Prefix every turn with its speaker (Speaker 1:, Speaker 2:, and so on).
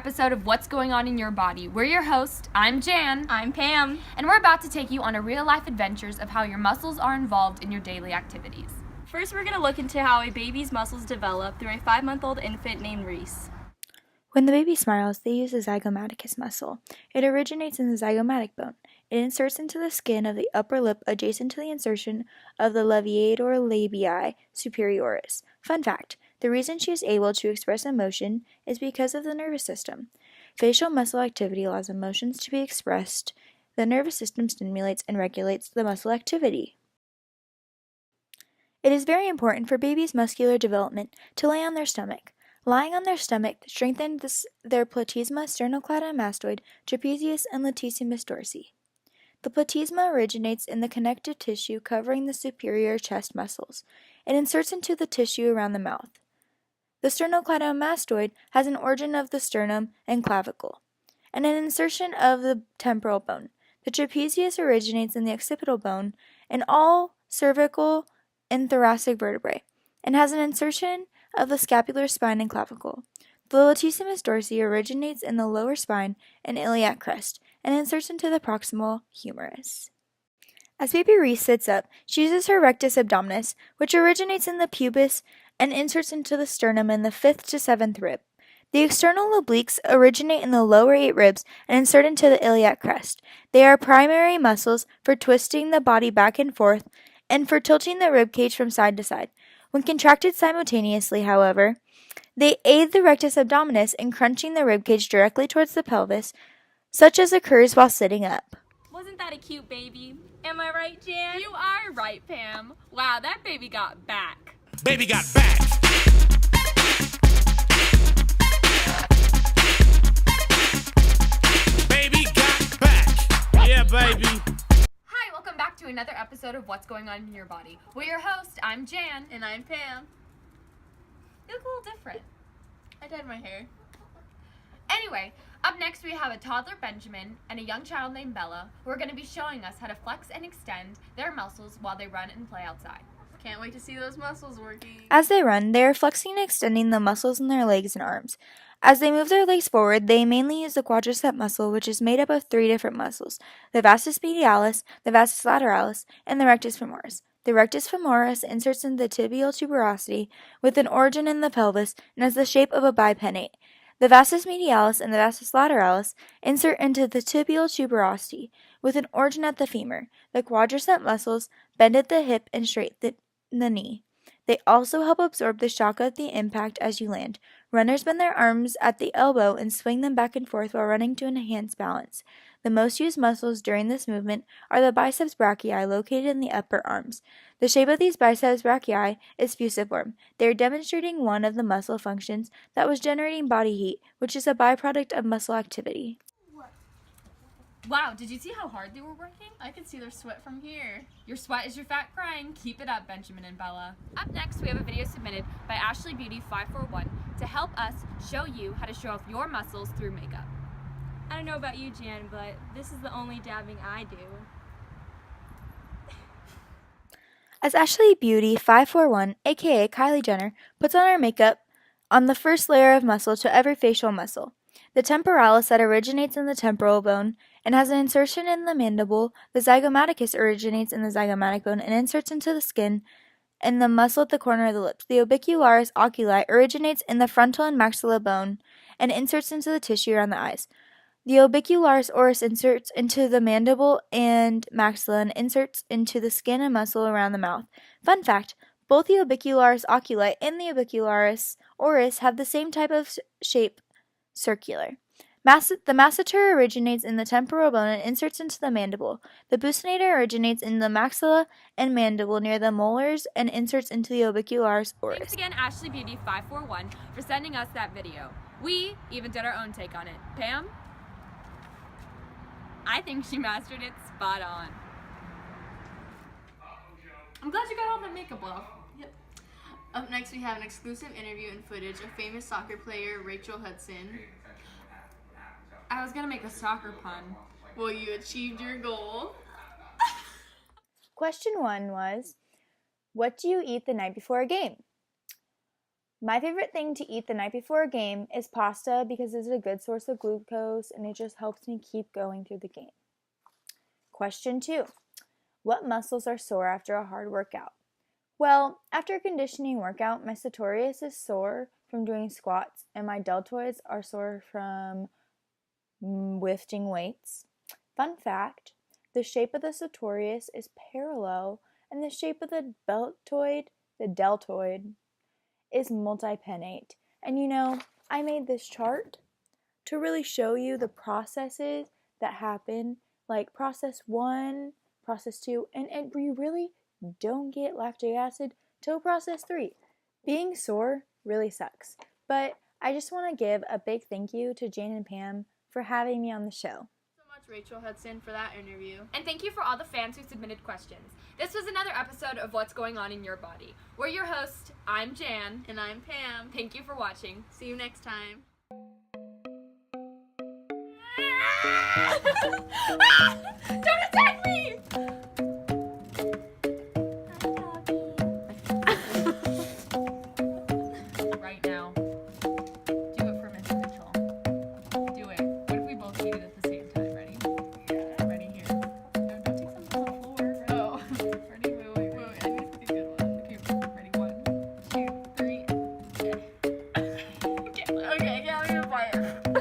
Speaker 1: episode of What's Going On in Your Body. We're your hosts. I'm Jan.
Speaker 2: I'm Pam.
Speaker 1: And we're about to take you on a real-life adventures of how your muscles are involved in your daily activities.
Speaker 2: First, we're going to look into how a baby's muscles develop through a 5-month-old infant named Reese.
Speaker 3: When the baby smiles, they use the zygomaticus muscle. It originates in the zygomatic bone. It inserts into the skin of the upper lip adjacent to the insertion of the levator labii superioris. Fun fact, the reason she is able to express emotion is because of the nervous system. Facial muscle activity allows emotions to be expressed. The nervous system stimulates and regulates the muscle activity. It is very important for babies' muscular development to lay on their stomach. Lying on their stomach strengthens their platysma, sternocleidomastoid, trapezius, and latissimus dorsi. The platysma originates in the connective tissue covering the superior chest muscles. It inserts into the tissue around the mouth. The sternocleidomastoid has an origin of the sternum and clavicle, and an insertion of the temporal bone. The trapezius originates in the occipital bone and all cervical and thoracic vertebrae, and has an insertion of the scapular spine and clavicle. The latissimus dorsi originates in the lower spine and iliac crest, and inserts into the proximal humerus. As baby Reese sits up, she uses her rectus abdominis, which originates in the pubis and inserts into the sternum in the 5th to 7th rib. The external obliques originate in the lower 8 ribs and insert into the iliac crest. They are primary muscles for twisting the body back and forth and for tilting the rib cage from side to side. When contracted simultaneously, however, they aid the rectus abdominis in crunching the rib cage directly towards the pelvis, such as occurs while sitting up.
Speaker 2: Wasn't that a cute baby? Am I right, Jan?
Speaker 1: You are right, Pam. Wow, that baby got back.
Speaker 4: Baby got back. Baby got back. Yeah, baby.
Speaker 1: Hi, welcome back to another episode of What's Going On in Your Body. We're your host. I'm Jan.
Speaker 2: And I'm Pam.
Speaker 1: You look a little different.
Speaker 2: I dyed my hair.
Speaker 1: Anyway, up next we have a toddler Benjamin and a young child named Bella who are going to be showing us how to flex and extend their muscles while they run and play outside.
Speaker 2: Can't wait to see those muscles working.
Speaker 3: As they run, they are flexing and extending the muscles in their legs and arms. As they move their legs forward, they mainly use the quadricep muscle, which is made up of 3 different muscles: the vastus medialis, the vastus lateralis, and the rectus femoris. The rectus femoris inserts into the tibial tuberosity with an origin in the pelvis and has the shape of a bipinnate. The vastus medialis and the vastus lateralis insert into the tibial tuberosity with an origin at the femur. The quadricep muscles bend at the hip and straighten the knee. They also help absorb the shock of the impact as you land. Runners bend their arms at the elbow and swing them back and forth while running to enhance balance. The most used muscles during this movement are the biceps brachii located in the upper arms. The shape of these biceps brachii is fusiform. They are demonstrating one of the muscle functions that was generating body heat, which is a byproduct of muscle activity.
Speaker 1: Wow, did you see how hard they were working?
Speaker 2: I can see their sweat from here.
Speaker 1: Your sweat is your fat crying. Keep it up, Benjamin and Bella. Up next, we have a video submitted by Ashley Beauty 541 to help us show you how to show off your muscles through makeup.
Speaker 2: I don't know about you, Jan, but this is the only dabbing I do.
Speaker 3: As Ashley Beauty 541, aka Kylie Jenner, puts on her makeup on the first layer of muscle to every facial muscle. The temporalis that originates in the temporal bone and has an insertion in the mandible. The zygomaticus originates in the zygomatic bone and inserts into the skin and the muscle at the corner of the lips. The orbicularis oculi originates in the frontal and maxilla bone and inserts into the tissue around the eyes. The orbicularis oris inserts into the mandible and maxilla and inserts into the skin and muscle around the mouth. Fun fact, both the orbicularis oculi and the orbicularis oris have the same type of shape, circular. The masseter originates in the temporal bone and inserts into the mandible. The buccinator originates in the maxilla and mandible near the molars and inserts into the orbicularis oris.
Speaker 1: Thanks again, Ashley Beauty 541, for sending us that video. We even did our own take on it. Pam? I think she mastered it spot on. I'm glad you got all that makeup off.
Speaker 2: Yep. Up next, we have an exclusive interview and footage of famous soccer player Rachel Hudson.
Speaker 1: I was gonna make a soccer pun.
Speaker 2: Well, you achieved your goal.
Speaker 3: Question 1 was, what do you eat the night before a game? My favorite thing to eat the night before a game is pasta because it's a good source of glucose and it just helps me keep going through the game. Question 2. What muscles are sore after a hard workout? Well, after a conditioning workout, my sartorius is sore from doing squats and my deltoids are sore from lifting weights. Fun fact, the shape of the sartorius is parallel and the shape of the deltoid, is multipennate. And you know, I made this chart to really show you the processes that happen, like process 1, process 2, and we really don't get lactic acid till process 3. Being sore really sucks, but I just want to give a big thank you to Jane and Pam for having me on the show.
Speaker 2: So much, Rachel Hudson, for that interview.
Speaker 1: And thank you for all the fans who submitted questions. This was another episode of What's Going On in Your Body. We're your hosts. I'm Jan.
Speaker 2: And I'm Pam.
Speaker 1: Thank you for watching.
Speaker 2: See you next time.
Speaker 1: Don't attack me! Right now. Do it for Miss Mitchell. Do it. What if we both eat it at the same time? Ready? Yeah. Ready here. No, don't take some on the floor. Ready?
Speaker 2: Oh.
Speaker 1: Ready? Wait. I need to pick a good one. Okay, ready? 1, 2, 3.
Speaker 2: Okay, yeah, I'm gonna buy it.